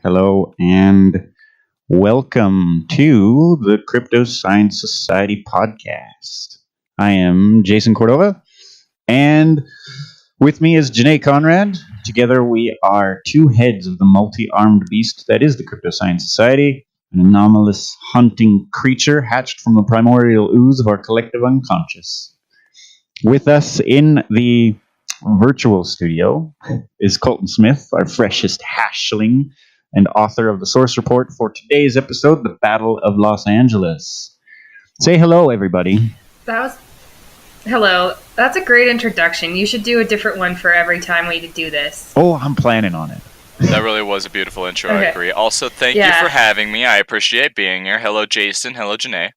hello, and welcome to the Crypto Science Society podcast. I am Jason Cordova, and with me is Jene Conrad. Together we are two heads of the multi-armed beast that is the Crypto Science Society, an anomalous hunting creature hatched from the primordial ooze of our collective unconscious. With us in the virtual studio is Coltin Smith, our freshest hashling and author of the source report for today's episode, The Battle of Los Angeles. Say hello, everybody. Hello. That's a great introduction. You should do a different one for every time we do this. Oh, I'm planning on it. That really was a beautiful intro, okay. I agree. Also, thank you for having me. I appreciate being here. Hello, Jason. Hello, Jene.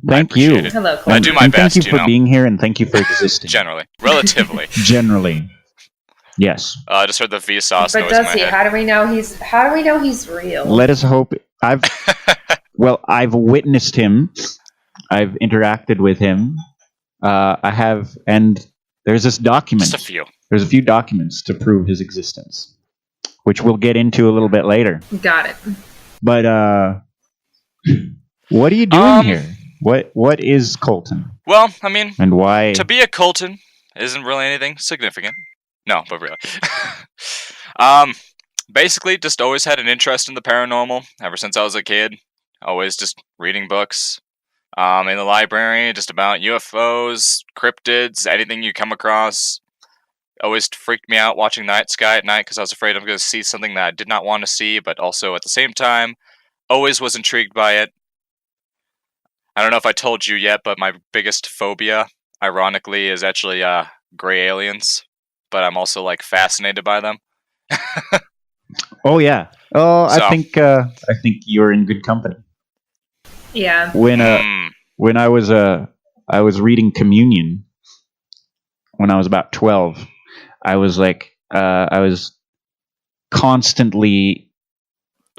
Thank you. It. Hello, Colin. I do my best, thank you for being here, and thank you for existing. Generally. Relatively. Generally. Yes. I just heard the Vsauce but noise does in my he? head. How do we know he's real? Let us hope. I've witnessed him. I've interacted with him. I have, and there's this document. Just a few. There's a few documents to prove his existence, which we'll get into a little bit later. Got it. But what are you doing here? What is Coltin? Well, I mean, and why? To be a Coltin isn't really anything significant. No, but really. Basically, just always had an interest in the paranormal ever since I was a kid. Always just reading books in the library, just about UFOs, cryptids, anything you come across. Always freaked me out watching the night sky at night because I was afraid I'm going to see something that I did not want to see, but also at the same time, always was intrigued by it. I don't know if I told you yet, but my biggest phobia, ironically, is actually gray aliens. But I'm also fascinated by them. Oh yeah. Oh, so, I think you're in good company. Yeah. When I was reading Communion when I was about 12, I was I was constantly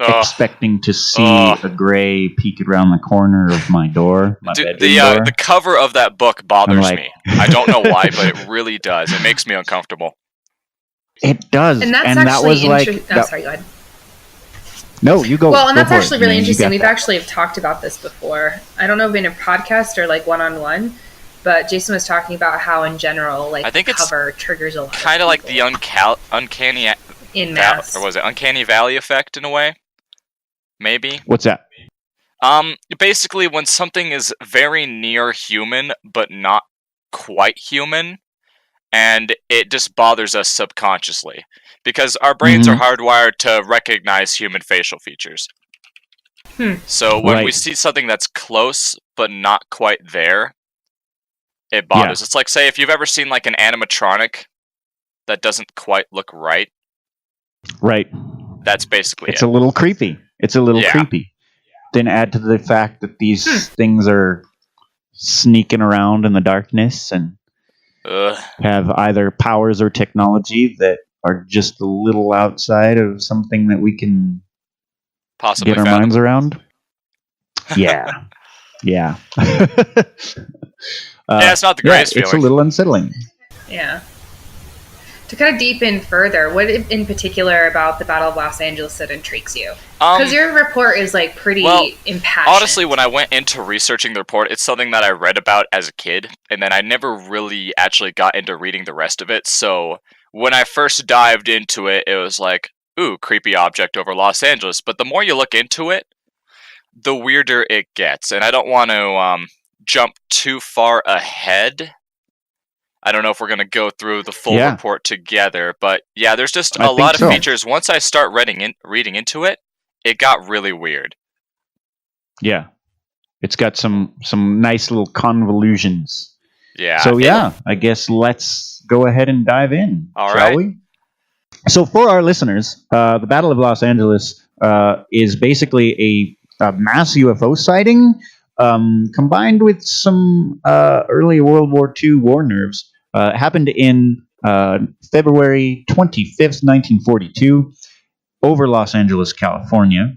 expecting to see a gray peek around the corner of my door. The cover of that book bothers me. I don't know why, but it really does. It makes me uncomfortable. It does. And that's that was sorry, go ahead. No, you go. Well, and that's actually really man, interesting. We've actually talked about this before. I don't know if in a podcast or one-on-one, but Jason was talking about how in general, I think cover triggers a lot. Kind of like the uncanny in mass, or was it uncanny valley effect in a way? Maybe. What's that? Basically, when something is very near human but not quite human, and it just bothers us subconsciously because our brains are hardwired to recognize human facial features. So when we see something that's close but not quite there, it bothers. It's like, say, if you've ever seen an animatronic that doesn't quite look right. Right. That's basically It's a little creepy. It's a little creepy. Then add to the fact that these things are sneaking around in the darkness and have either powers or technology that are just a little outside of something that we can possibly get our minds around. Yeah. Yeah. It's not the greatest feeling. It's a little unsettling. Yeah. To kind of deep in further, what in particular about the Battle of Los Angeles that intrigues you? Because your report is pretty impassioned. Honestly, when I went into researching the report, it's something that I read about as a kid, and then I never really actually got into reading the rest of it. So when I first dived into it, it was ooh, creepy object over Los Angeles. But the more you look into it, the weirder it gets. And I don't want to jump too far ahead. I don't know if we're going to go through the full report together, but there's just a lot of features. Once I start reading into it, it got really weird. Yeah. It's got some nice little convolutions. Yeah. So I guess let's go ahead and dive in, shall we? So for our listeners, the Battle of Los Angeles is basically a mass UFO sighting combined with some early World War II war nerves. It happened in February 25th, 1942, over Los Angeles, California.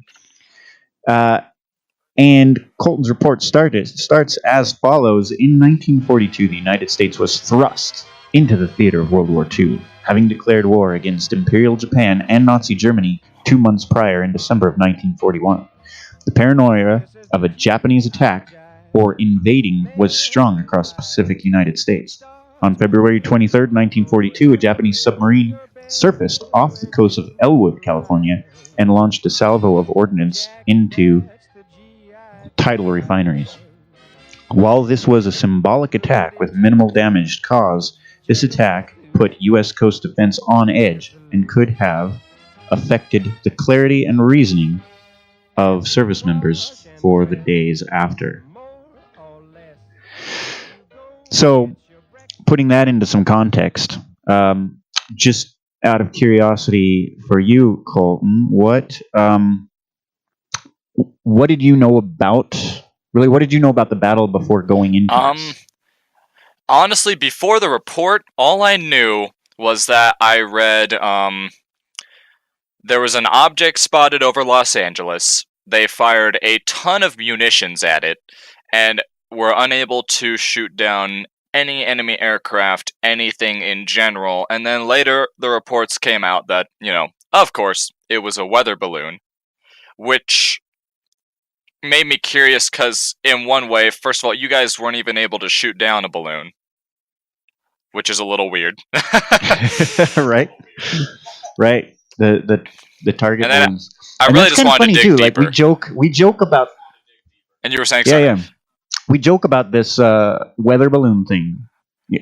And Coltin's report starts as follows. In 1942, the United States was thrust into the theater of World War II having declared war against Imperial Japan and Nazi Germany 2 months prior in December of 1941. The paranoia of a Japanese attack or invading was strong across the Pacific United States. On February 23, 1942, a Japanese submarine surfaced off the coast of Elwood, California, and launched a salvo of ordnance into tidal refineries. While this was a symbolic attack with minimal damage caused, this attack put U.S. coast defense on edge and could have affected the clarity and reasoning of service members for the days after. So, putting that into some context, just out of curiosity for you, Colton, what did you know about? Really, what did you know about the battle before going into this? Honestly, before the report, all I knew was that I read there was an object spotted over Los Angeles. They fired a ton of munitions at it, and were unable to shoot down any enemy aircraft, anything in general. And then later, the reports came out that, of course, it was a weather balloon, which made me curious because, in one way, first of all, you guys weren't even able to shoot down a balloon, which is a little weird. Right. The target balloons. I really just wanted to dig too. deeper. Like we joke about. And you were saying something? Yeah. We joke about this weather balloon thing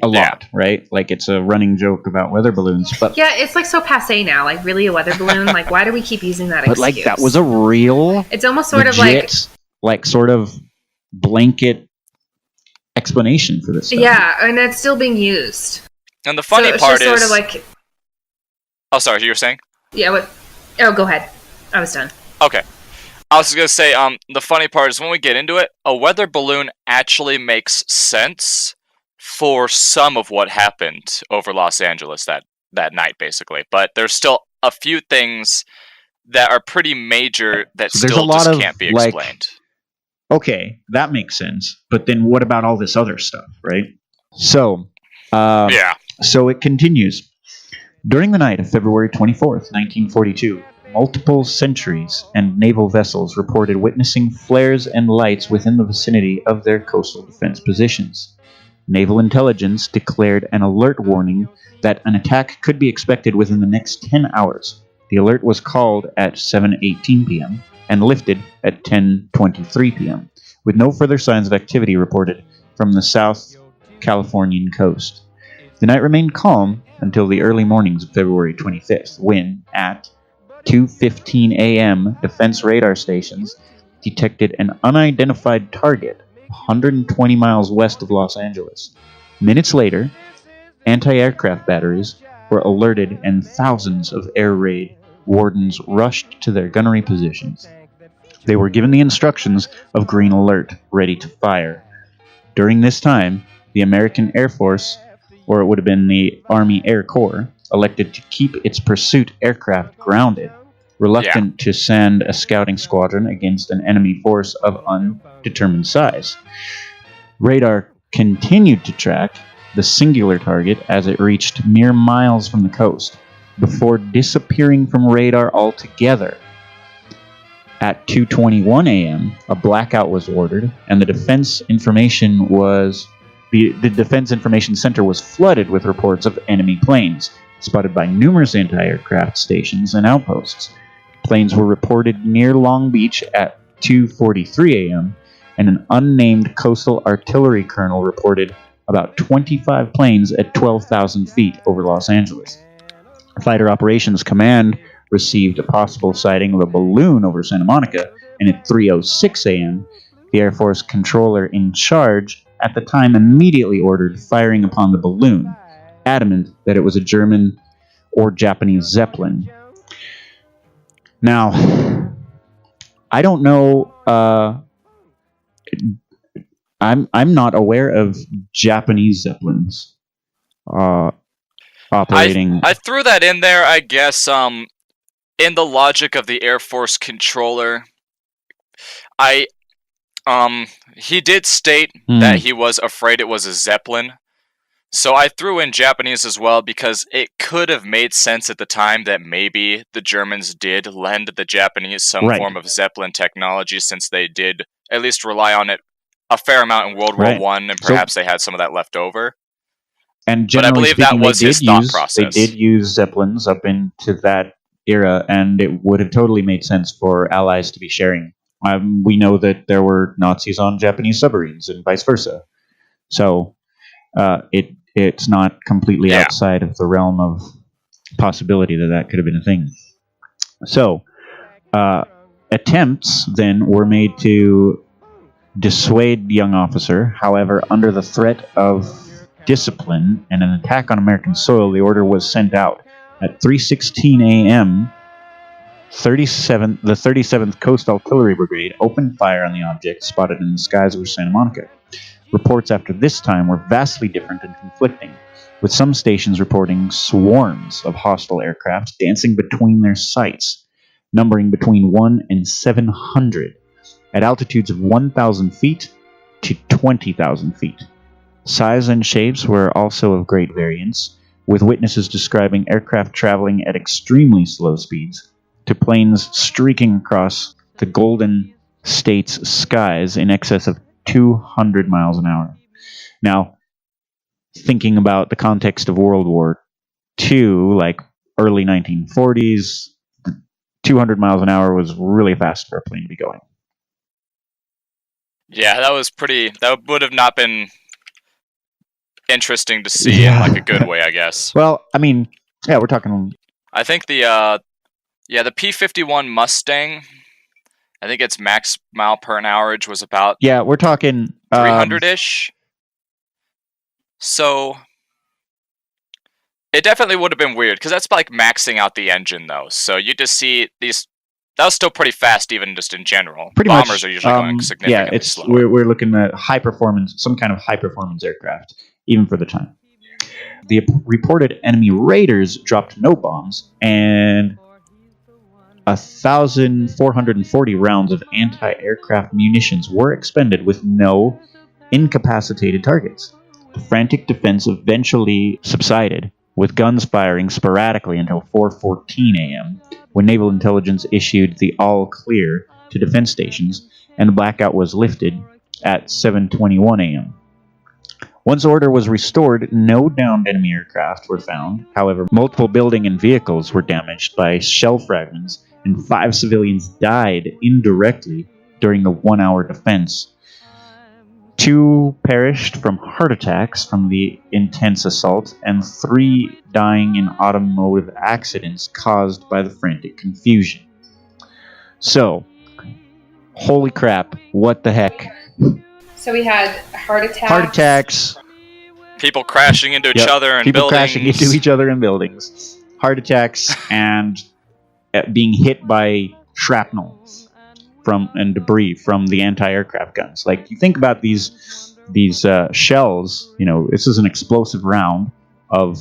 a lot, right? Like it's a running joke about weather balloons, but yeah, it's like so passé now. Like really, a weather balloon? Like why do we keep using that? But excuse? like that was a real. It's almost sort legit, like sort of blanket explanation for this stuff. Yeah, and it's still being used. And the funny part is sort of like. Oh, sorry, you were saying? Yeah. What? Oh, go ahead. I was done. Okay. I was going to say, the funny part is when we get into it, a weather balloon actually makes sense for some of what happened over Los Angeles that night, basically. But there's still a few things that are pretty major that still just can't be explained. Okay, that makes sense. But then what about all this other stuff, right? So, So it continues. During the night of February 24th, 1942, multiple sentries and naval vessels reported witnessing flares and lights within the vicinity of their coastal defense positions. Naval intelligence declared an alert warning that an attack could be expected within the next 10 hours. The alert was called at 7:18 p.m. and lifted at 10:23 p.m., with no further signs of activity reported from the South Californian coast. The night remained calm until the early mornings of February 25th, when, at 2:15 a.m., defense radar stations detected an unidentified target 120 miles west of Los Angeles. Minutes later, anti-aircraft batteries were alerted and thousands of air raid wardens rushed to their gunnery positions. They were given the instructions of green alert, ready to fire. During this time, the American Air Force, or it would have been the Army Air Corps, elected to keep its pursuit aircraft grounded, reluctant to send a scouting squadron against an enemy force of undetermined size. Radar continued to track the singular target as it reached mere miles from the coast, before disappearing from radar altogether. At 2:21 a.m., a blackout was ordered, and the Defense Information Center was flooded with reports of enemy planes, spotted by numerous anti-aircraft stations and outposts. Planes were reported near Long Beach at 2:43 a.m., and an unnamed coastal artillery colonel reported about 25 planes at 12,000 feet over Los Angeles. Fighter Operations Command received a possible sighting of a balloon over Santa Monica, and at 3:06 a.m., the Air Force controller in charge at the time immediately ordered firing upon the balloon, adamant that it was a German or Japanese Zeppelin. Now, I don't know. I'm not aware of Japanese Zeppelins operating. I threw that in there, I guess. In the logic of the Air Force controller, he did state that he was afraid it was a Zeppelin, So I threw in Japanese as well because it could have made sense at the time that maybe the Germans did lend the Japanese some form of Zeppelin technology, since they did at least rely on it a fair amount in World War One, and perhaps they had some of that left over. And generally but I believe speaking, that was his thought process. They did use Zeppelins up into that era, and it would have totally made sense for allies to be sharing. We know that there were Nazis on Japanese submarines and vice versa. So it's not completely outside of the realm of possibility that could have been a thing. So attempts then were made to dissuade the young officer. However, under the threat of discipline and an attack on American soil, the order was sent out. At 3:16 a.m., the 37th Coast Artillery Brigade opened fire on the object spotted in the skies over Santa Monica. Reports after this time were vastly different and conflicting, with some stations reporting swarms of hostile aircraft dancing between their sights, numbering between 1 and 700, at altitudes of 1,000 feet to 20,000 feet. Size and shapes were also of great variance, with witnesses describing aircraft traveling at extremely slow speeds to planes streaking across the Golden State's skies in excess of 200 miles an hour. Now, thinking about the context of World War II, like early 1940s, 200 miles an hour was really fast for a plane to be going. Yeah, that would have not been interesting to see in like a good way, I guess. Well, I mean, yeah, we're talking... I think the P-51 Mustang, I think its max mile per hourage was about... Yeah, we're talking... 300-ish. So... It definitely would have been weird, because that's like maxing out the engine, though. So you just see these... That was still pretty fast, even just in general. Bombers are usually going significantly slower. We're looking at high performance, some kind of high performance aircraft, even for the time. The reported enemy raiders dropped no bombs, and 1,440 rounds of anti-aircraft munitions were expended with no incapacitated targets. The frantic defense eventually subsided, with guns firing sporadically until 4:14 a.m., when Naval Intelligence issued the all-clear to defense stations, and the blackout was lifted at 7:21 a.m. Once order was restored, no downed enemy aircraft were found. However, multiple buildings and vehicles were damaged by shell fragments, and 5 civilians died indirectly during the 1-hour defense. 2 perished from heart attacks from the intense assault, and 3 dying in automotive accidents caused by the frantic confusion. So, holy crap, what the heck? So we had heart attacks. People crashing into each other in buildings. People crashing into each other in buildings. Heart attacks and being hit by shrapnel and debris from the anti-aircraft guns. Like, you think about these shells, this is an explosive round of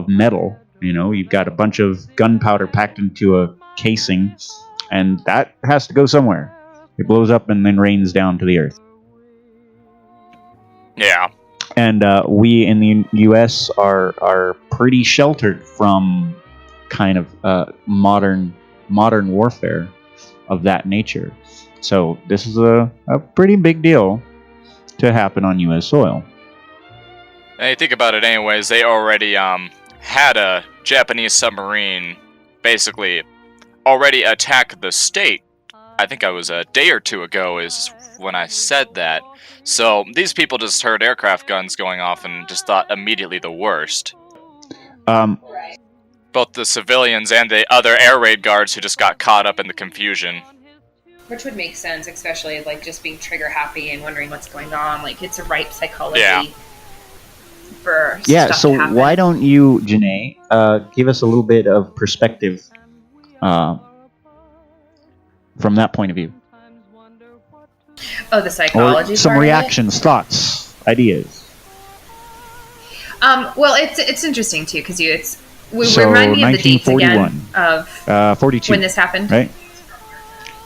metal. You've got a bunch of gunpowder packed into a casing, and that has to go somewhere. It blows up and then rains down to the earth. Yeah. And we in the U.S. are pretty sheltered from kind of modern warfare of that nature. So this is a pretty big deal to happen on U.S. soil. And you think about it anyways, they already had a Japanese submarine basically already attack the state. I think I was a day or two ago is when I said that. So these people just heard aircraft guns going off and just thought immediately the worst. Both the civilians and the other air raid guards who just got caught up in the confusion. Which would make sense, especially like just being trigger happy and wondering what's going on. Like, it's a ripe psychology for stuff so to happen. Why don't you, Jene, give us a little bit of perspective from that point of view? Oh, the psychology. Or some reactions, thoughts, ideas. Well, it's interesting too because remind me of the dates again of 42 when this happened. Right.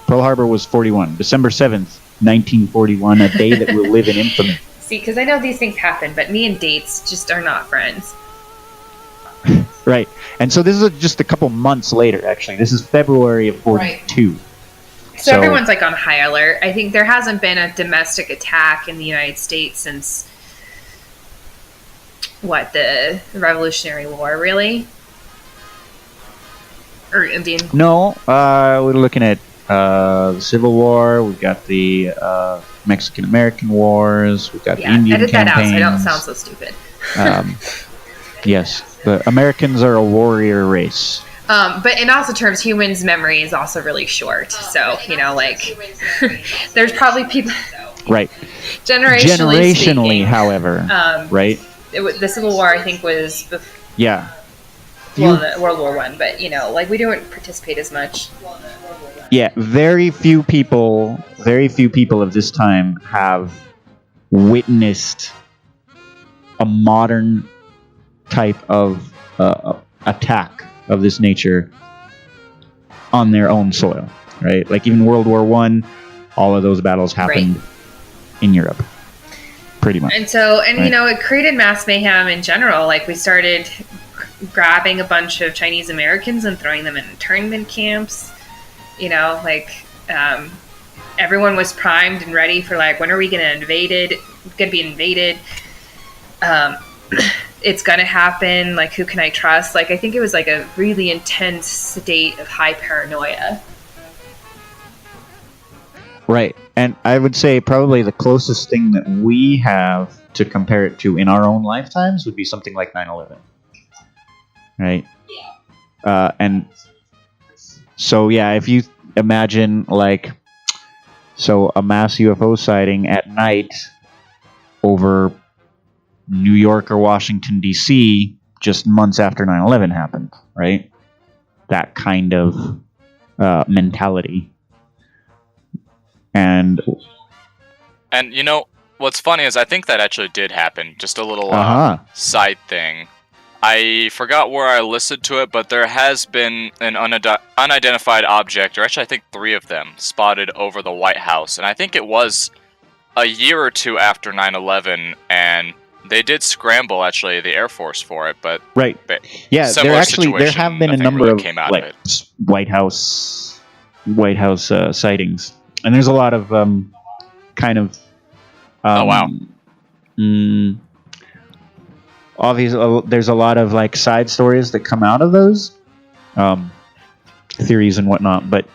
Pearl Harbor was 41, December 7th, 1941, a day that will live in infamy. See, because I know these things happen, but me and dates just are not friends. Right. And so this is just a couple months later, actually. This is February of 42. Right. So everyone's like on high alert. I think there hasn't been a domestic attack in the United States since, the Revolutionary War, really? Or Indian? No, we're looking at the Civil War. We've got the Mexican-American Wars. We've got the Indian edit campaigns. That out so I don't sound so stupid. Yes, the Americans are a warrior race. But in also terms, humans' memory is also really short. So, there's probably people... Right. Generationally however, right? The Civil War, I think, was... Yeah. World War I, but, we didn't participate as much. Yeah, very few people of this time have witnessed a modern type of attack of this nature on their own soil, right? Like even World War I, all of those battles happened in Europe, pretty much. And so, it created mass mayhem in general. Like we started grabbing a bunch of Chinese Americans and throwing them in internment camps. Everyone was primed and ready for when are we going to be invaded? It's going to happen. Who can I trust? I think it was a really intense state of high paranoia. Right. And I would say probably the closest thing that we have to compare it to in our own lifetimes would be something like 9/11. Right? Yeah. And so, if you imagine a mass UFO sighting at night over New York or Washington, D.C., just months after 9/11 happened, right? That kind of mentality. And what's funny is I think that actually did happen. Just a little side thing. I forgot where I listened to it, but there has been an unidentified object, or actually I think 3 of them, spotted over the White House. And I think it was a year or 2 after 9/11, and they did scramble, actually, the Air Force for it. But right, yeah, there have been a number of White House sightings, and there's a lot of oh wow. Obviously, there's a lot of side stories that come out of those theories and whatnot. But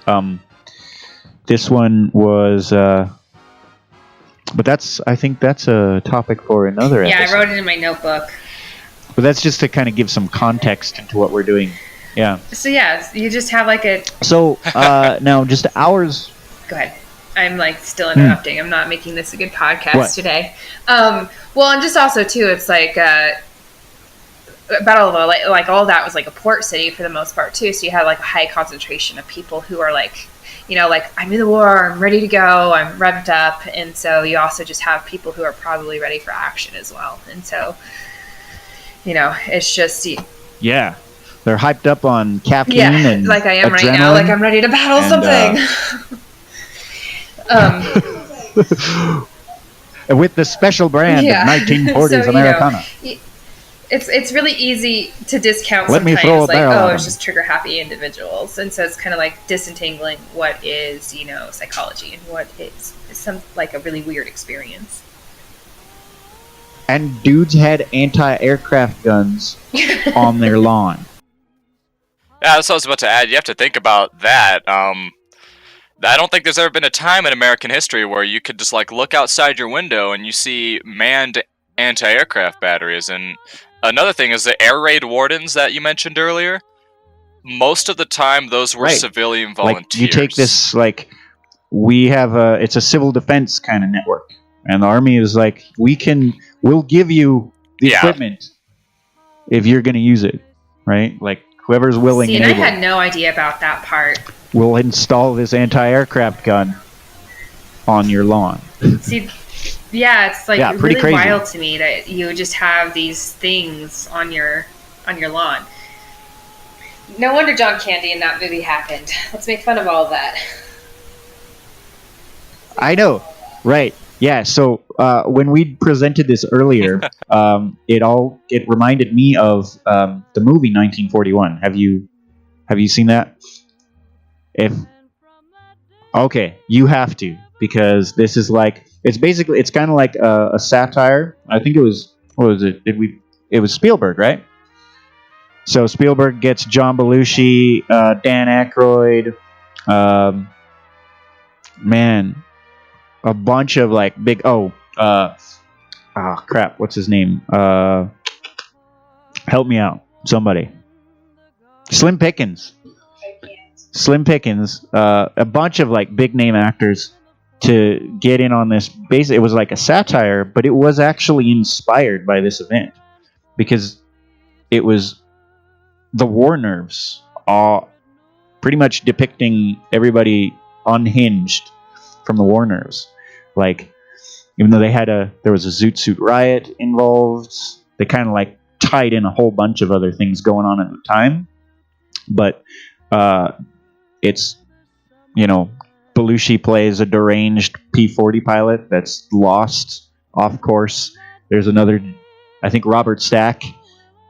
this one was, but I think that's a topic for another episode. Yeah, I wrote it in my notebook. But that's just to kind of give some context into what we're doing. Yeah. So you just have a. So now, just hours. Go ahead. I'm still interrupting. I'm not making this a good podcast today. Well, and just also too, it's Battle of all that was a port city for the most part too. So you had a high concentration of people who are I'm in the war, I'm ready to go, I'm revved up, and so you also just have people who are probably ready for action as well. And so, it's just they're hyped up on caffeine and I am right now, I'm ready to battle something. With the special brand of 1940s Americana. It's really easy to discount Let sometimes, me throw a barrel it's just trigger-happy individuals. And so it's kind of disentangling what is, psychology and what is some, a really weird experience. And dudes had anti-aircraft guns on their lawn. Yeah, that's what I was about to add. You have to think about that. I don't think there's ever been a time in American history where you could just look outside your window and you see manned anti-aircraft batteries. And another thing is the air raid wardens that you mentioned earlier. Most of the time, those were civilian volunteers. You take this we have it's a civil defense kind of network, and the Army is we'll give you the equipment if you're going to use it, right? Whoever's willing and able. I had no idea about that part. We'll install this anti-aircraft gun on your lawn. See, it's really crazy. Wild to me that you just have these things on your lawn. No wonder John Candy in that movie happened. Let's make fun of all of that. I know, right? Yeah, so when we presented this earlier, it reminded me of the movie 1941. Have you seen that? If Okay, you have to, because this is like, it's kind of like a satire. I think it was, what was it? It was Spielberg, right? So Spielberg gets John Belushi, Dan Aykroyd, um, man, a bunch of like big. Crap, what's his name? Help me out, somebody. Slim Pickens. Slim Pickens, a bunch of like big name actors to get in on this. It was like a satire, but it was actually inspired by this event because it was the war nerves, pretty much depicting everybody unhinged from the war nerves. Like, even though there was a Zoot Suit riot involved, they kind of like tied in a whole bunch of other things going on at the time, but it's, Belushi plays a deranged P-40 pilot that's lost off course. There's another, I think Robert Stack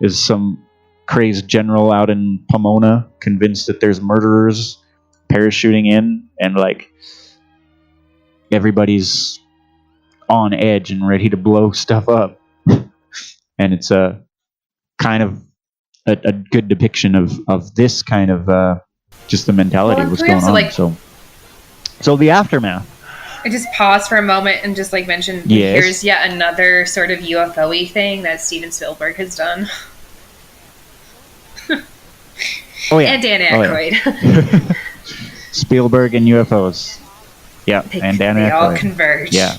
is some crazed general out in Pomona, convinced that there's murderers parachuting in, and like everybody's on edge and ready to blow stuff up. And it's a kind of a good depiction of this kind of just the mentality of what's going on. So the aftermath. I just pause for a moment and just like mention, yes. Here's yet another sort of UFO-y thing that Steven Spielberg has done. Oh yeah, and Dan Aykroyd. Yeah. Spielberg and UFOs. Yeah, and Dan Aykroyd. They all converge. Yeah.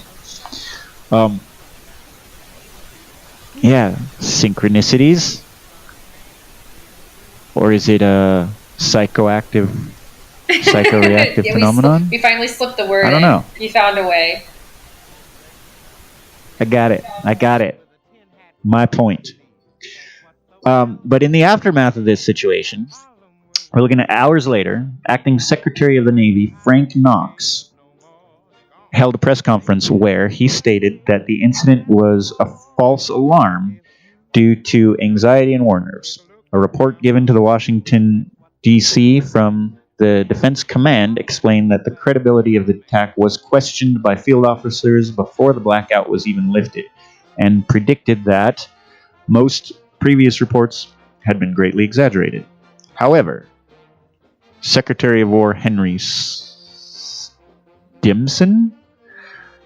Yeah, synchronicities, or is it a psychoreactive phenomenon? We finally slipped the word. I don't know. You found a way. I got it. My point. But in the aftermath of this situation, we're looking at hours later. Acting Secretary of the Navy Frank Knox held a press conference where he stated that the incident was a false alarm due to anxiety and war nerves. A report given to the Washington, D.C. from the Defense Command explained that the credibility of the attack was questioned by field officers before the blackout was even lifted, and predicted that most previous reports had been greatly exaggerated. However, Secretary of War Henry Stimson,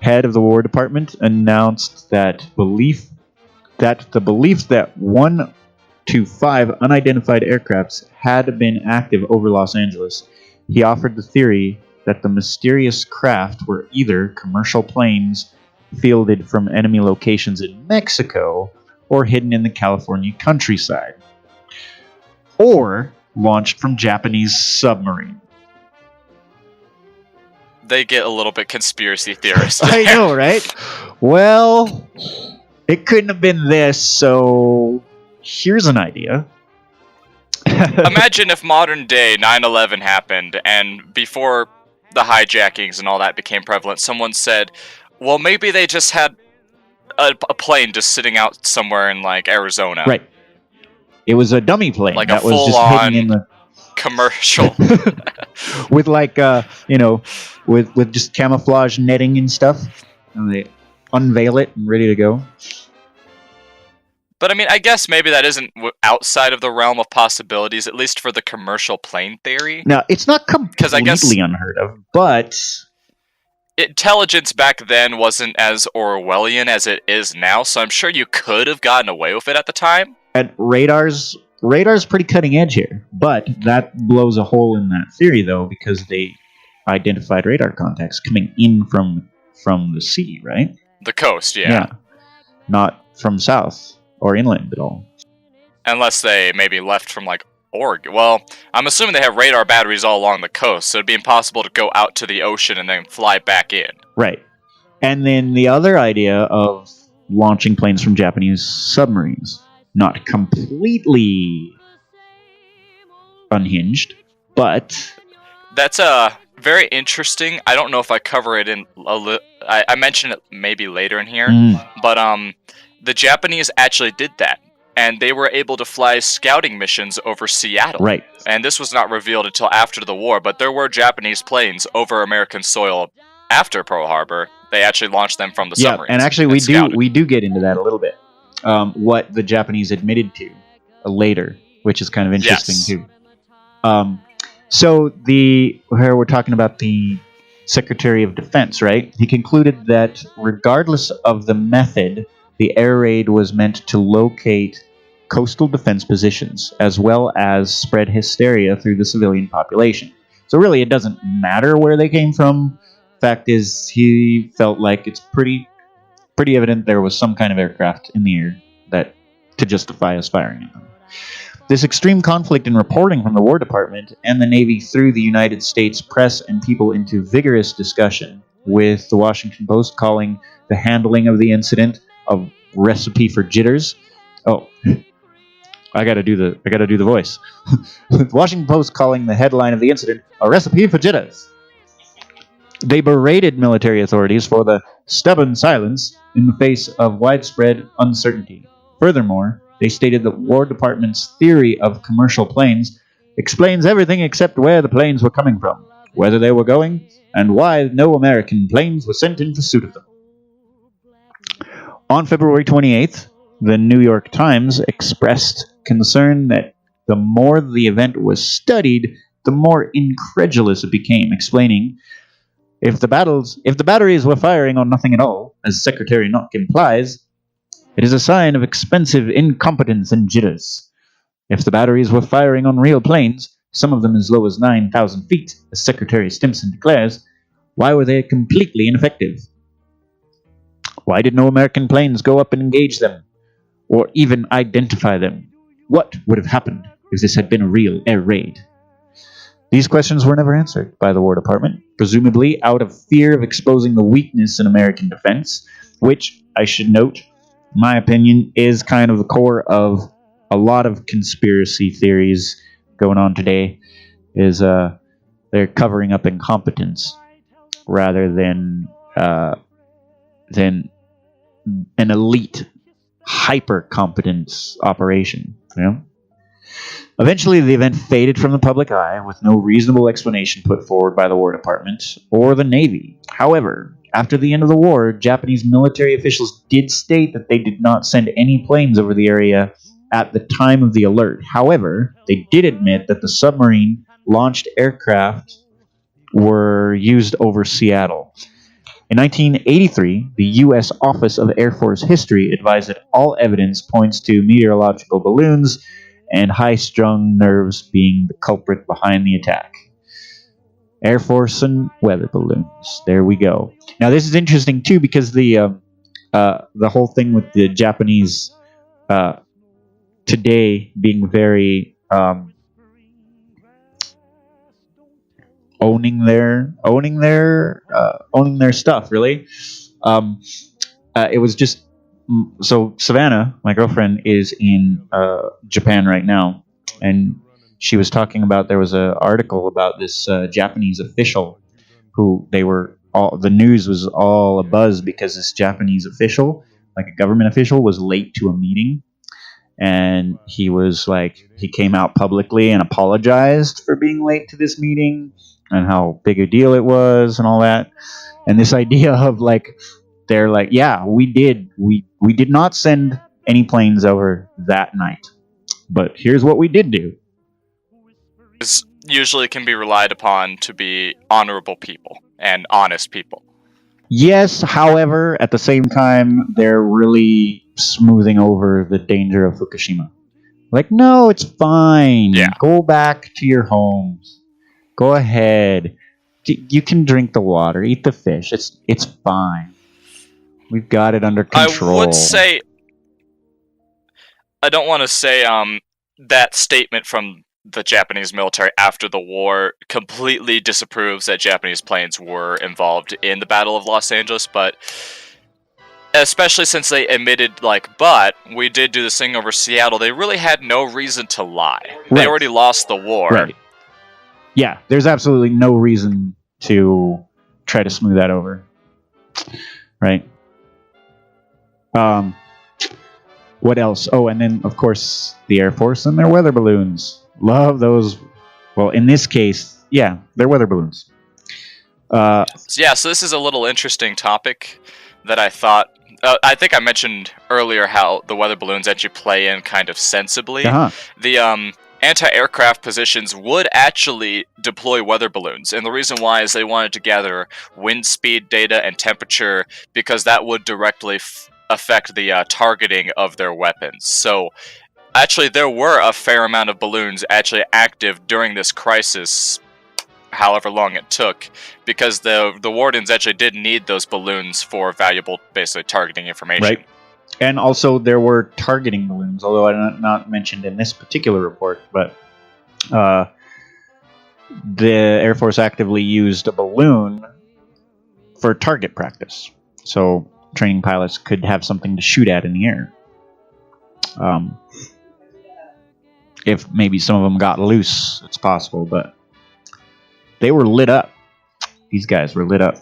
head of the War Department, announced that the belief that 1 to 5 unidentified aircrafts had been active over Los Angeles. He offered the theory that the mysterious craft were either commercial planes fielded from enemy locations in Mexico or hidden in the California countryside, or launched from Japanese submarine. They get a little bit conspiracy theorist. I know, right? Well, it couldn't have been this, so here's an idea. Imagine if modern day 9/11 happened, and before the hijackings and all that became prevalent, someone said, well, maybe they just had a plane just sitting out somewhere in, like, Arizona. Right. It was a dummy plane. Like that a was just hidden in the commercial. with like, with just camouflage netting and stuff. And they unveil it and ready to go. But I mean, I guess maybe that isn't outside of the realm of possibilities, at least for the commercial plane theory. Now, it's not completely unheard of, but intelligence back then wasn't as Orwellian as it is now, so I'm sure you could have gotten away with it at the time. And radar's pretty cutting edge here, but that blows a hole in that theory, though, because they identified radar contacts coming in from the sea, right? The coast, yeah. Not from south or inland at all. Unless they maybe left from, like, Oregon. Well, I'm assuming they have radar batteries all along the coast, so it'd be impossible to go out to the ocean and then fly back in. Right. And then the other idea of launching planes from Japanese submarines. Not completely unhinged, but that's a very interesting. I don't know if I cover it in I mentioned it maybe later in here, but the Japanese actually did that, and they were able to fly scouting missions over Seattle. Right. And this was not revealed until after the war, but there were Japanese planes over American soil after Pearl Harbor. They actually launched them from the submarines. And actually we do get into that a little bit. What the Japanese admitted to later, which is kind of interesting too. So here we're talking about the Secretary of Defense, right? He concluded that regardless of the method, the air raid was meant to locate coastal defense positions as well as spread hysteria through the civilian population. So really, it doesn't matter where they came from. Fact is, he felt like it's pretty evident there was some kind of aircraft in the air that to justify us firing at them. This extreme conflict in reporting from the War Department and the Navy threw the United States press and people into vigorous discussion, with the Washington Post calling the handling of the incident a recipe for jitters. Oh, I gotta do the voice. The Washington Post calling the headline of the incident a recipe for jitters. They berated military authorities for the stubborn silence in the face of widespread uncertainty. Furthermore, they stated that War Department's theory of commercial planes explains everything except where the planes were coming from, whether they were going, and why no American planes were sent in pursuit of them. On February 28th, the New York Times expressed concern that the more the event was studied, the more incredulous it became, explaining, if the batteries were firing on nothing at all, as Secretary Knock implies, it is a sign of expensive incompetence and jitters. If the batteries were firing on real planes, some of them as low as 9,000 feet, as Secretary Stimson declares, why were they completely ineffective? Why did no American planes go up and engage them, or even identify them? What would have happened if this had been a real air raid? These questions were never answered by the War Department, presumably out of fear of exposing the weakness in American defense, which, I should note, in my opinion, is kind of the core of a lot of conspiracy theories going on today, is they're covering up incompetence rather than an elite, hyper-competence operation, you know? Eventually, the event faded from the public eye with no reasonable explanation put forward by the War Department or the Navy. However, after the end of the war, Japanese military officials did state that they did not send any planes over the area at the time of the alert. However, they did admit that the submarine-launched aircraft were used over Seattle. In 1983, the U.S. Office of Air Force History advised that all evidence points to meteorological balloons and high-strung nerves being the culprit behind the attack. Air Force and weather balloons. There we go. Now, this is interesting, too, because the whole thing with the Japanese today being very owning their stuff, really. It was just so Savannah, my girlfriend, is in Japan right now, and she was talking about, there was an article about this Japanese official who the news was all abuzz because this Japanese official, like a government official, was late to a meeting, and he came out publicly and apologized for being late to this meeting and how big a deal it was and all that. And this idea of they're like, yeah, we did not send any planes over that night, but here's what we did do. This usually can be relied upon to be honorable people and honest people. Yes, however, at the same time, they're really smoothing over the danger of Fukushima. Like, no, it's fine. Yeah. Go back to your homes. Go ahead. You can drink the water, eat the fish. It's fine. We've got it under control. I would say, I don't want to say that statement from the Japanese military after the war completely disapproves that Japanese planes were involved in the Battle of Los Angeles, but especially since they admitted, but we did do this thing over Seattle, they really had no reason to lie. They already lost the war. Right. Yeah, there's absolutely no reason to try to smooth that over. Right. What else? Oh, and then, of course, the Air Force and their weather balloons. Love those. Well, in this case, yeah, they're weather balloons. So this is a little interesting topic that I thought. I think I mentioned earlier how the weather balloons actually play in kind of sensibly. Uh-huh. The anti-aircraft positions would actually deploy weather balloons, and the reason why is they wanted to gather wind speed data and temperature, because that would directly affect the targeting of their weapons. So actually there were a fair amount of balloons actually active during this crisis, however long it took, because the Wardens actually did need those balloons for valuable, basically, targeting information. Right. And also there were targeting balloons, although not mentioned in this particular report, but the Air Force actively used a balloon for target practice. So training pilots could have something to shoot at in the air. If maybe some of them got loose, it's possible, but they were lit up. These guys were lit up.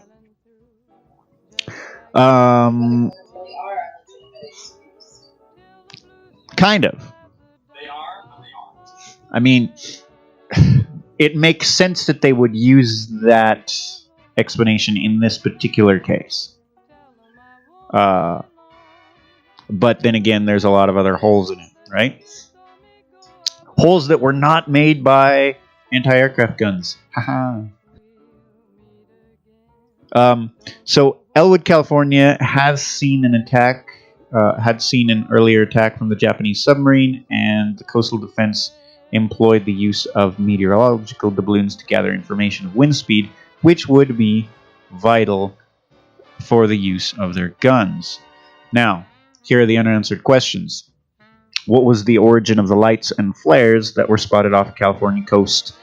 Kind of. They are, but they aren't. I mean, it makes sense that they would use that explanation in this particular case. But then again, there's a lot of other holes in it, right? Holes that were not made by anti-aircraft guns. Haha. So Elwood, California has seen an attack, had seen an earlier attack from the Japanese submarine, and the coastal defense employed the use of meteorological doubloons to gather information of wind speed, which would be vital for the use of their guns. Now, here are the unanswered questions. What was the origin of the lights and flares that were spotted off the California coast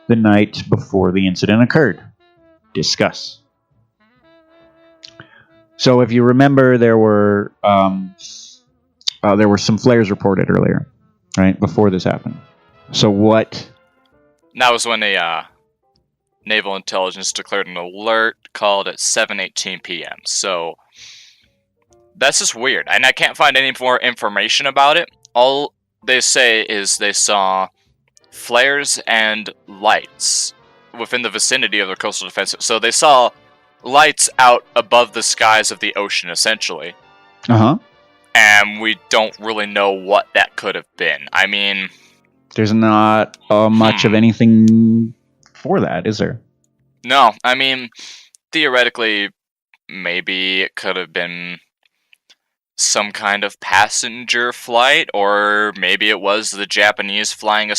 the night before the incident occurred? Discuss. So if you remember, there were some flares reported earlier, right, before this happened. So what? That was when a naval intelligence declared an alert called at 7:18 p.m. So that's just weird, and I can't find any more information about it. All they say is they saw flares and lights within the vicinity of their coastal defense. So they saw lights out above the skies of the ocean, essentially. Uh-huh. And we don't really know what that could have been. I mean, there's not much of anything for that, is there? No. I mean, theoretically, maybe it could have been some kind of passenger flight, or maybe it was the Japanese flying a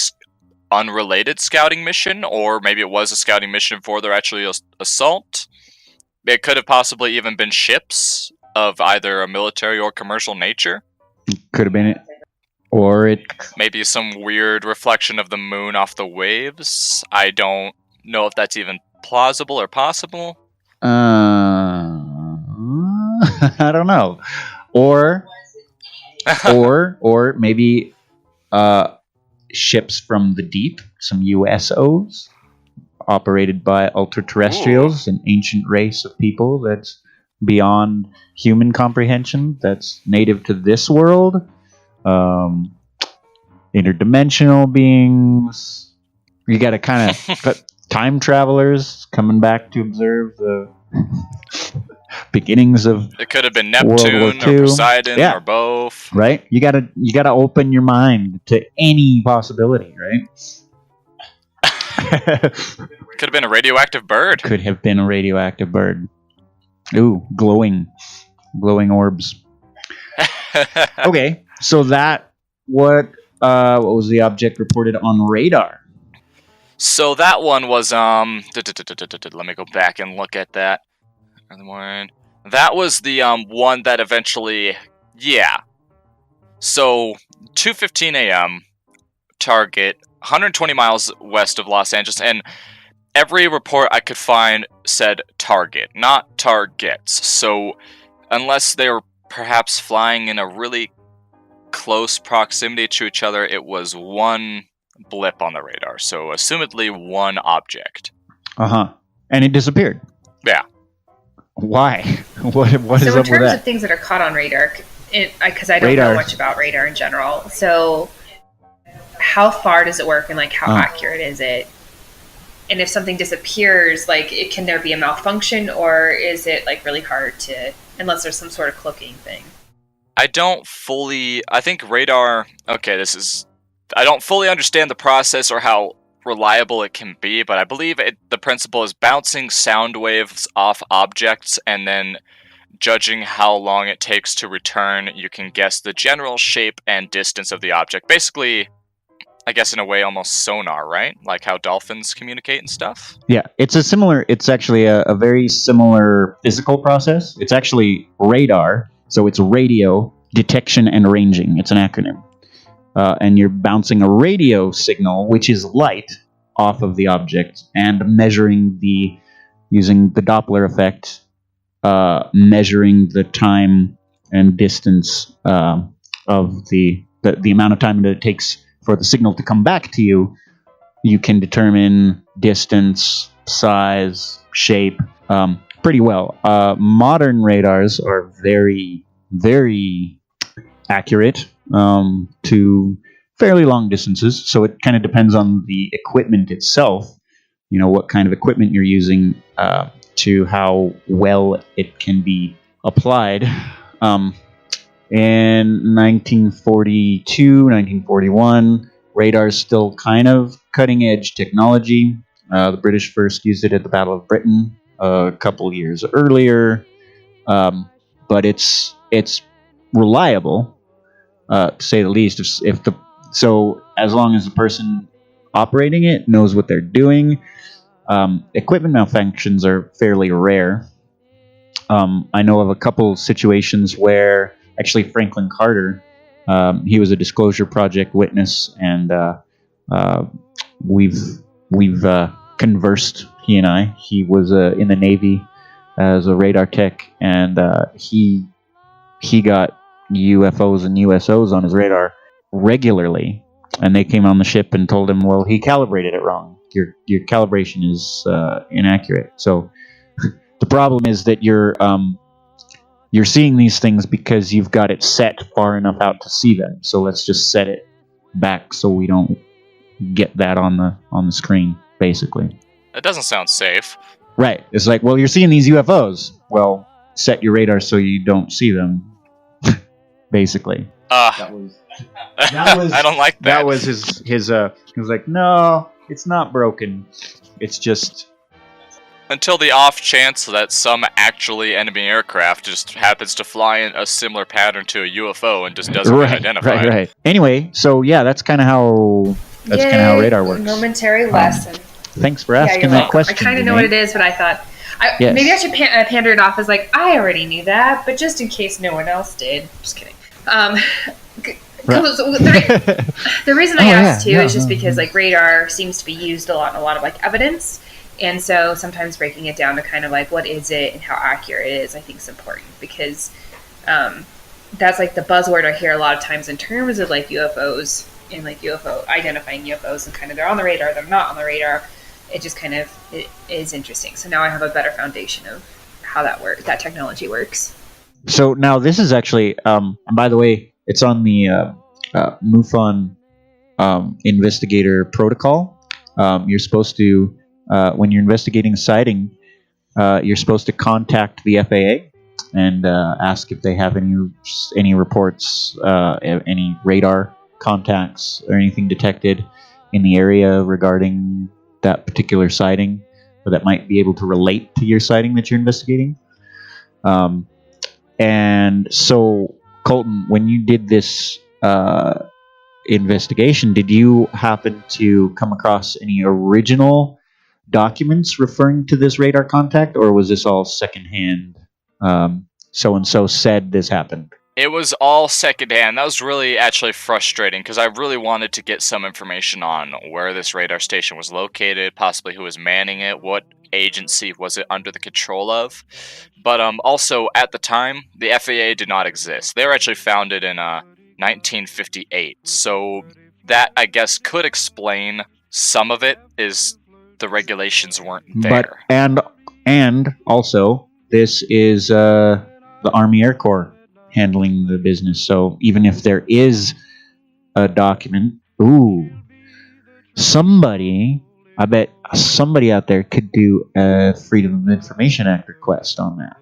unrelated scouting mission, or maybe it was a scouting mission for their actual assault. It could have possibly even been ships of either a military or commercial nature. Could have been it. Or it... maybe some weird reflection of the moon off the waves. I don't know if that's even plausible or possible. I don't know. Or maybe ships from the deep, some USOs, operated by ultra-terrestrials, an ancient race of people that's beyond human comprehension, that's native to this world. Interdimensional beings. You got to kind of time travelers coming back to observe the beginnings of it could have been Neptune or Poseidon or both. Right? You gotta open your mind to any possibility, right? Could have been a radioactive bird. Could have been a radioactive bird. Ooh, glowing orbs. Okay, so what was the object reported on radar? So that one was let me go back and look at that. That was the one that eventually, So 2:15 a.m. target 120 miles west of Los Angeles, and every report I could find said target, not targets. So unless they were perhaps flying in a really close proximity to each other, it was one blip on the radar. So assumedly one object. Uh-huh. And it disappeared. Yeah. Why? What is So up in with terms that? of things that are caught on radar, because I don't Radar. know much about radar in general, so how far does it work and like how accurate is it? And if something disappears, like can there be a malfunction, or is it like really hard to, unless there's some sort of cloaking thing? I think radar, I don't fully understand the process or how reliable it can be, but I believe the principle is bouncing sound waves off objects and then judging how long it takes to return. You can guess the general shape and distance of the object. Basically, I guess in a way, almost sonar, right? Like how dolphins communicate and stuff. Yeah, it's actually a very similar physical process. It's actually radar, so it's radio detection and ranging. It's an acronym. And you're bouncing a radio signal, which is light, off of the object and measuring using the Doppler effect, measuring the time and distance of the amount of time that it takes for the signal to come back to you. You can determine distance, size, shape pretty well. Modern radars are very, very accurate to fairly long distances. So it kind of depends on the equipment itself, what kind of equipment you're using to how well it can be applied. In 1942, 1941, radar is still kind of cutting-edge technology. The British first used it at the Battle of Britain a couple years earlier, but it's reliable, to say the least. So as long as the person operating it knows what they're doing, equipment malfunctions are fairly rare. I know of a couple situations where actually Franklin Carter, he was a Disclosure Project witness, and we've conversed. He and I. He was in the Navy as a radar tech, and he got UFOs and USOs on his radar regularly, and they came on the ship and told him, well, he calibrated it wrong. Your calibration is inaccurate. So the problem is that you're seeing these things because you've got it set far enough out to see them. So let's just set it back so we don't get that on the screen, basically. It doesn't sound safe. Right. It's like, well, you're seeing these UFOs. Well, set your radar so you don't see them. Basically. That was I don't like that. That was his he was like, no, it's not broken. It's just until the off chance that some actually enemy aircraft just happens to fly in a similar pattern to a UFO and just doesn't get identified. Right. Anyway, so yeah, that's kind of how radar works. Momentary lesson. Thanks for asking that question. I kind of know what it is, but I thought maybe I should pander it off as like, I already knew that, but just in case no one else did. Just kidding. The reason I asked is just because like radar seems to be used a lot in a lot of like evidence, and so sometimes breaking it down to kind of like what is it and how accurate it is, I think is important, because that's like the buzzword I hear a lot of times in terms of like UFOs and like identifying UFOs and kind of they're on the radar, they're not on the radar. It just kind of it is interesting. So now I have a better foundation of how that technology works. So now this is actually, and by the way, it's on the MUFON investigator protocol. You're supposed to, when you're investigating a sighting, you're supposed to contact the FAA and ask if they have any reports, any radar contacts or anything detected in the area regarding that particular sighting, or that might be able to relate to your sighting that you're investigating. And so, Coltin, when you did this investigation, did you happen to come across any original documents referring to this radar contact, or was this all secondhand? So-and-so said this happened. It was all secondhand. That was really actually frustrating because I really wanted to get some information on where this radar station was located, possibly who was manning it, what agency was it under the control of. But also, at the time, the FAA did not exist. They were actually founded in 1958. So that, I guess, could explain some of it, is the regulations weren't But there. and also this is the Army Air Corps handling the business. So even if there is a document, I bet somebody out there could do a Freedom of Information Act request on that.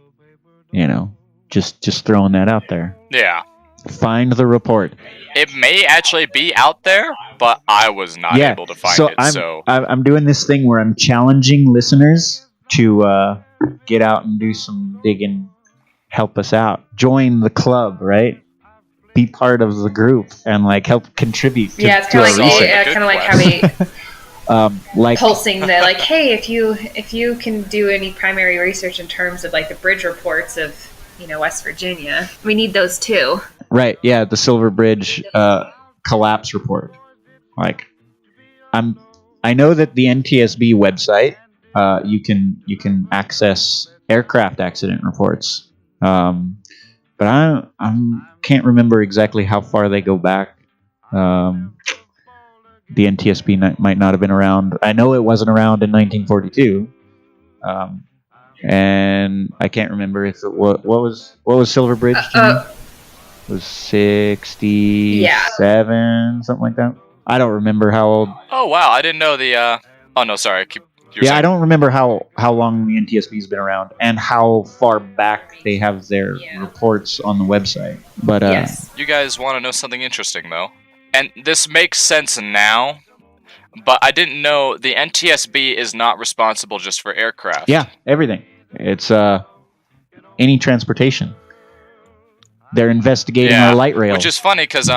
Just throwing that out there. Yeah. Find the report. It may actually be out there, but I was not able to find it. I'm doing this thing where I'm challenging listeners to get out and do some digging, help us out, join the club, right? Be part of the group and help contribute. It's kind of like how we pulsing the hey, if you can do any primary research in terms of the bridge reports of West Virginia, we need those too. Right, yeah, the Silver Bridge collapse report. I know that the NTSB website, you can access aircraft accident reports, but I can't remember exactly how far they go back. The NTSB might not have been around. I know it wasn't around in 1942. And I can't remember if it was what was Silver Bridge? It was 67, something like that. I don't remember how old. Oh wow, I didn't know the. Oh no, sorry. I don't remember how long the NTSB's been around and how far back they have their reports on the website. But yes. You guys want to know something interesting though, and this makes sense now. But I didn't know the NTSB is not responsible just for aircraft. Yeah, everything. It's any transportation. They're investigating our light rail. Which is funny because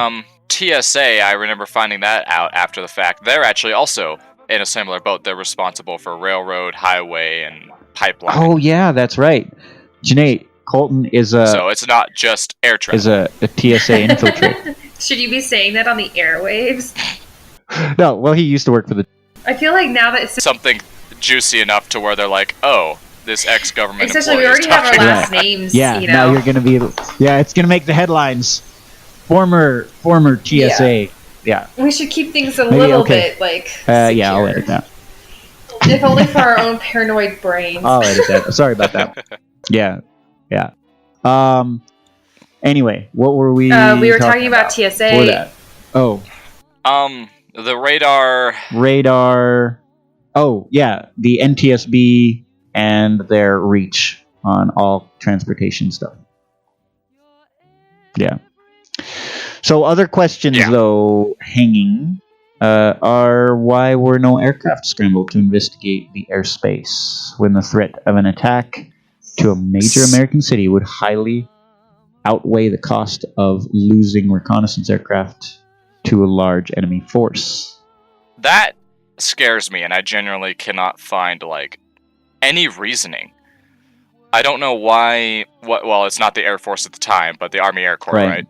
TSA, I remember finding that out after the fact. They're actually also in a similar boat. They're responsible for railroad, highway, and pipeline. Oh yeah, that's right. Jene, Coltin is so it's not just air traffic. Is a TSA infiltrate. Should you be saying that on the airwaves? No, well, he used to work for the... I feel like now that it's... Something juicy enough to where they're like, oh, this ex-government Especially employee we already have our last names, Yeah, now you're going to be... Yeah, it's going to make the headlines. Former TSA. Yeah. We should keep things a little bit, yeah, I'll edit that. If only for our own paranoid brains. I'll edit that. Sorry about that. Yeah. Anyway, what were we we were talking about TSA. For that? Oh. The radar. Oh, yeah. The NTSB and their reach on all transportation stuff. Yeah. So other questions, though, hanging are why were no aircraft scrambled to investigate the airspace when the threat of an attack to a major American city would highly outweigh the cost of losing reconnaissance aircraft to a large enemy force? That scares me, and I genuinely cannot find, any reasoning. I don't know why... Well, it's not the Air Force at the time, but the Army Air Corps, right?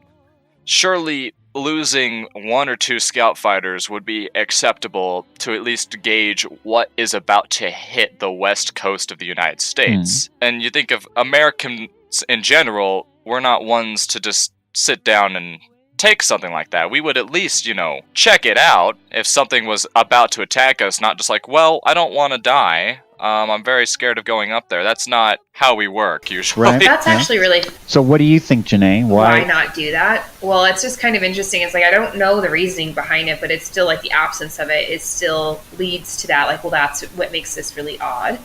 Surely losing one or two scout fighters would be acceptable to at least gauge what is about to hit the west coast of the United States. And you think of Americans in general, we're not ones to just sit down and take something like that. We would at least, check it out if something was about to attack us, not just well, I don't want to die. I'm very scared of going up there. That's not how we work, usually. Right. That's actually really... So what do you think, Jene? Why not do that? Well, it's just kind of interesting. It's I don't know the reasoning behind it, but it's still the absence of it still leads to that. Well, that's what makes this really odd.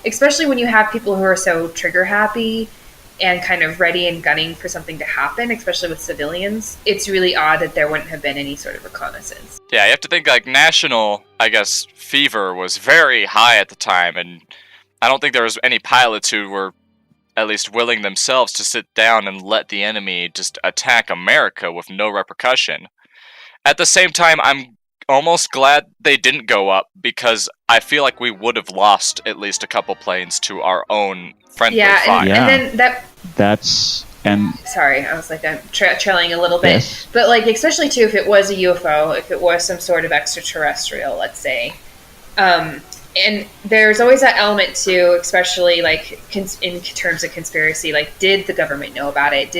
Especially when you have people who are so trigger happy and kind of ready and gunning for something to happen, especially with civilians. It's really odd that there wouldn't have been any sort of reconnaissance. Yeah, you have to think national, fever was very high at the time, and I don't think there was any pilots who were at least willing themselves to sit down and let the enemy just attack America with no repercussion. At the same time, I'm almost glad they didn't go up, because I feel like we would have lost at least a couple planes to our own friendly fire. And then that's... And sorry, I was I'm trailing a little bit. Yes. But especially too, if it was a UFO, if it was some sort of extraterrestrial, let's say. And there's always that element too, especially in terms of conspiracy, did the government know about it?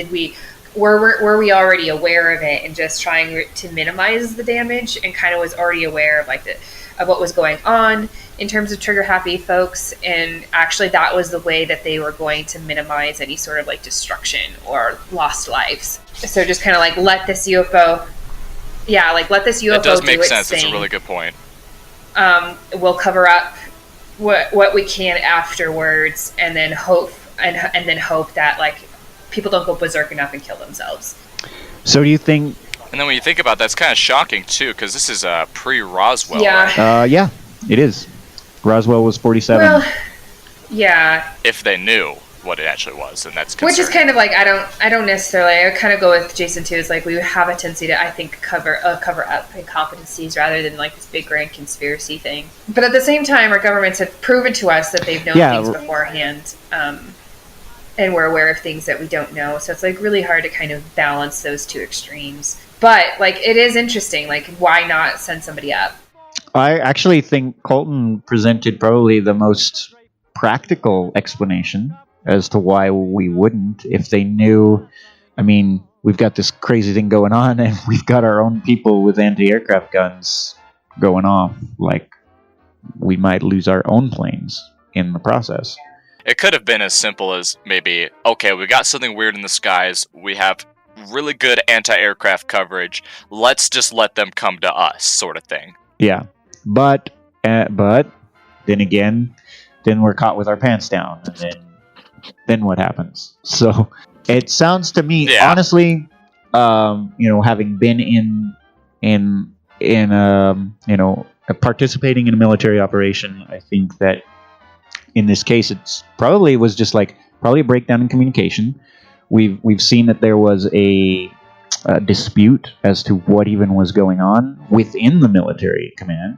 Were we already aware of it and just trying to minimize the damage and kind of was already aware of of what was going on? in terms of trigger happy folks, and actually that was the way that they were going to minimize any sort of like destruction or lost lives. So just kind of like let this UFO That does make sense. Thing. It's a really good point. We'll cover up what we can afterwards, and then hope that like people don't go berserk enough and kill themselves. So do you think? And then when you think about that, it's kind of shocking too, because this is pre-Roswell. Yeah. Right? Yeah, it is. Roswell was 47. Well, yeah. If they knew what it actually was, and that's Which is concerning. kind of like I don't necessarily. I kind of go with Jason too. Is like we have a tendency to, I think, cover up incompetencies rather than like this big grand conspiracy thing. But at the same time, our governments have proven to us that they've known things beforehand, and we're aware of things that we don't know. So it's like really hard to kind of balance those two extremes. But like it is interesting. Like why not send somebody up? I actually think Coltin presented probably the most practical explanation as to why we wouldn't if they knew. I mean, we've got this crazy thing going on, and we've got our own people with anti-aircraft guns going off. Like, we might lose our own planes in the process. It could have been as simple as maybe, okay, we got something weird in the skies. We have really good anti-aircraft coverage. Let's just let them come to us, sort of thing. Yeah, but then again, then we're caught with our pants down, and then what happens? So it sounds to me, honestly, having been in participating in a military operation, I think that in this case, it's probably a breakdown in communication. We've seen that there was a dispute as to what even was going on within the military command.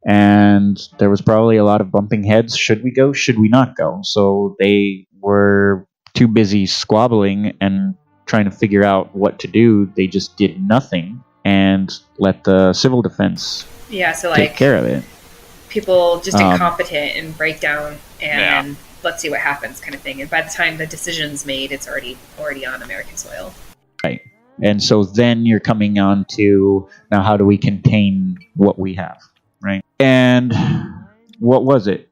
And there was probably a lot of bumping heads. Should we go? Should we not go? So they were too busy squabbling and trying to figure out what to do. They just did nothing and let the civil defense take care of it. People just incompetent and break down and let's see what happens kind of thing. And by the time the decision's made, it's already on American soil. Right. And so then you're coming on to, now how do we contain what we have? Right. And what was it?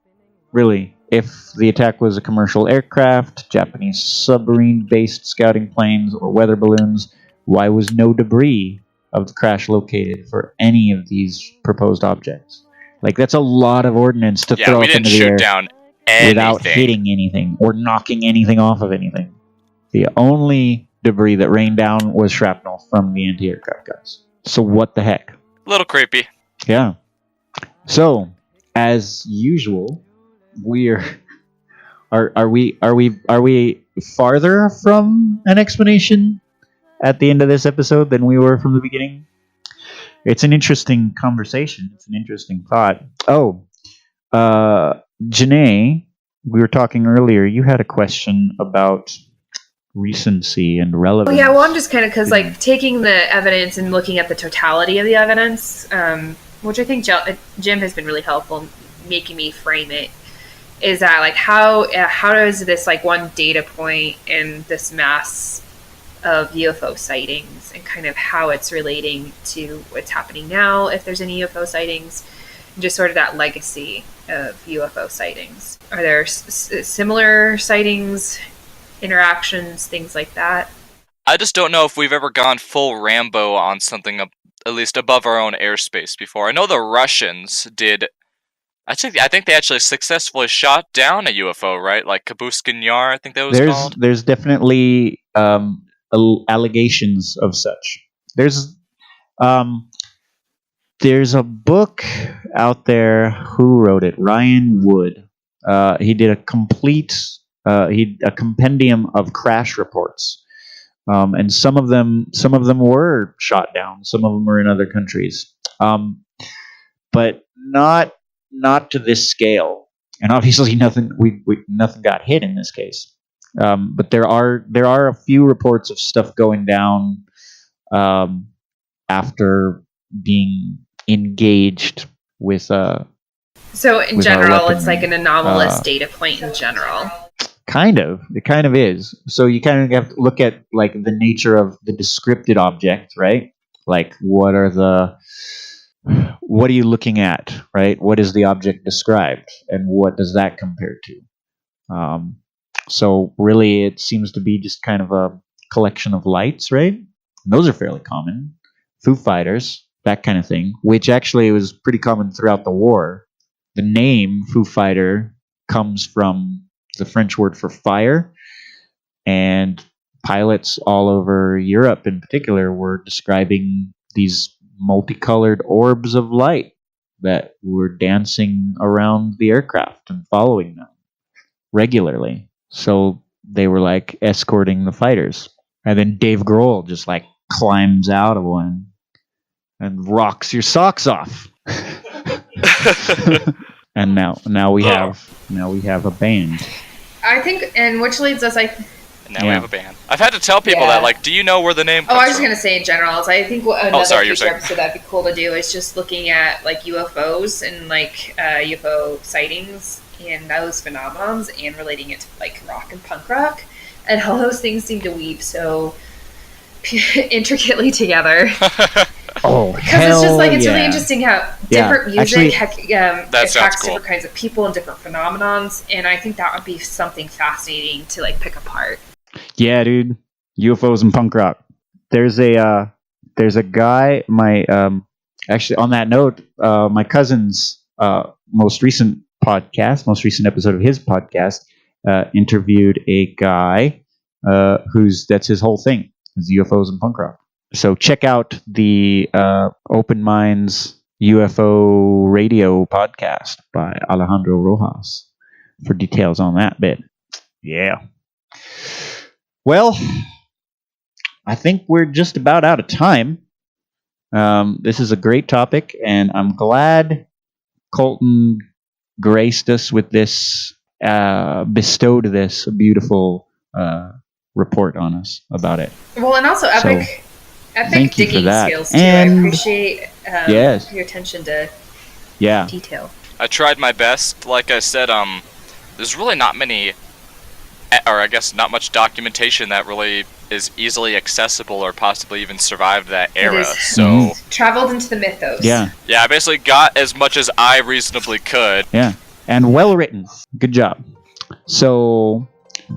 Really, if the attack was a commercial aircraft, Japanese submarine-based scouting planes, or weather balloons, why was no debris of the crash located for any of these proposed objects? Like, that's a lot of ordnance to throw up into the air down without hitting anything or knocking anything off of anything. The only debris that rained down was shrapnel from the anti-aircraft guns. So what the heck? A little creepy. Yeah. So, as usual, are we farther from an explanation at the end of this episode than we were from the beginning? It's an interesting conversation. It's an interesting thought. Oh, Jene, we were talking earlier. You had a question about recency and relevance. Oh, yeah, well, I'm just kind of, because, like, taking the evidence and looking at the totality of the evidence, which I think Jim has been really helpful making me frame it, is that, like, how does this, like, one data point in this mass of UFO sightings and kind of how it's relating to what's happening now, if there's any UFO sightings, and just sort of that legacy of UFO sightings. Are there similar sightings, interactions, things like that? I just don't know if we've ever gone full Rambo on something at least above our own airspace before. I know the Russians did. I think they actually successfully shot down a UFO, right? Like Kabuskin Yar, I think that was called. There's definitely allegations of such. There's a book out there. Who wrote it? Ryan Wood. He did a compendium of crash reports, and some of them were shot down. Some of them were in other countries, but not to this scale. And obviously, nothing got hit in this case. But there are a few reports of stuff going down after being engaged with So in general, it's like an anomalous data point in general. It kind of is. So you kind of have to look at like the nature of the descripted object, right? Like what are the what are you looking at, right? What is the object described, and what does that compare to? So really, it seems to be just kind of a collection of lights, right? And those are fairly common. Foo Fighters, that kind of thing, which actually was pretty common throughout the war. The name Foo Fighter comes from the French word for fire, and pilots all over Europe in particular were describing these multicolored orbs of light that were dancing around the aircraft and following them regularly. So they were like escorting the fighters. And then Dave Grohl just like climbs out of one and rocks your socks off. And now we have a band. I think, and which leads us, Now we have a band. I've had to tell people that, like, do you know where the name comes from? I was just going to say in general, so I think another future episode that'd be cool to do is just looking at, like, UFOs and, like, UFO sightings and those phenomenons and relating it to, like, rock and punk rock and how those things seem to weave so intricately together. Because it's just, like, it's really interesting how different music attracts different kinds of people and different phenomenons, and I think that would be something fascinating to, like, pick apart. Yeah, dude. UFOs and punk rock. There's a guy. Actually, on that note, my cousin's most recent episode of his podcast, interviewed a guy that's his whole thing is UFOs and punk rock. So check out the Open Minds UFO Radio podcast by Alejandro Rojas for details on that bit. Yeah. Well, I think we're just about out of time. This is a great topic, and I'm glad Coltin graced us with this, bestowed this beautiful report on us about it. Well, and also epic digging skills, too. And I appreciate your attention to detail. I tried my best. Like I said, there's really not many... or I guess not much documentation that really is easily accessible or possibly even survived that era. So traveled into the mythos. Yeah, I basically got as much as I reasonably could. Yeah, and well written. Good job. So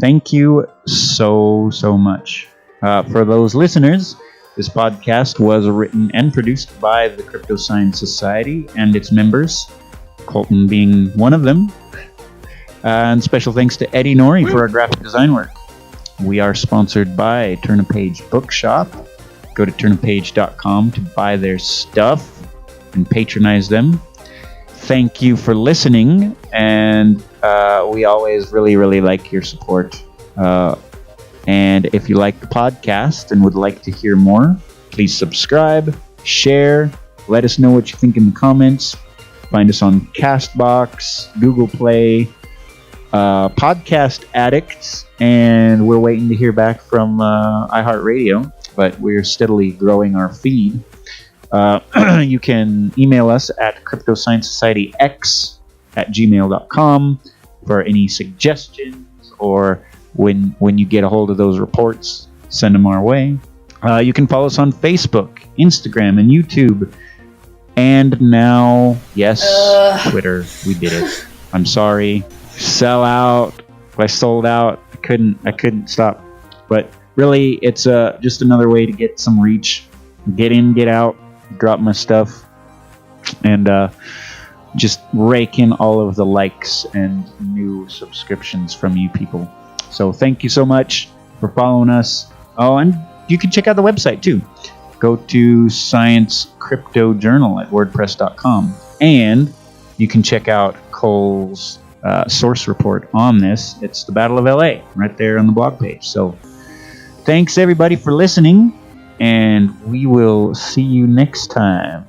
thank you so much for those listeners. This podcast was written and produced by the Crypto Science Society and its members, Coltin being one of them. And special thanks to Eddie Nori for our graphic design work. We are sponsored by Turn a Page Bookshop. Go to turnapage.com to buy their stuff and patronize them. Thank you for listening, and we always really like your support. And if you like the podcast and would like to hear more, please subscribe, share, let us know what you think in the comments. Find us on Castbox, Google Play, Podcast Addicts, and we're waiting to hear back from iHeartRadio, but we're steadily growing our feed. You can email us at cryptosciencesocietyx@gmail.com for any suggestions, or when you get a hold of those reports, send them our way. You can follow us on Facebook, Instagram, and YouTube, and now, Twitter. We did it. I'm sorry. Sell out. I sold out. I couldn't stop. But really, it's just another way to get some reach. Get in, get out, drop my stuff, and just rake in all of the likes and new subscriptions from you people. So thank you so much for following us. Oh, and you can check out the website too. Go to Science Crypto Journal at WordPress.com, and you can check out Cole's source report on this. It's the Battle of LA right there on the blog page. So thanks everybody for listening, and we will see you next time.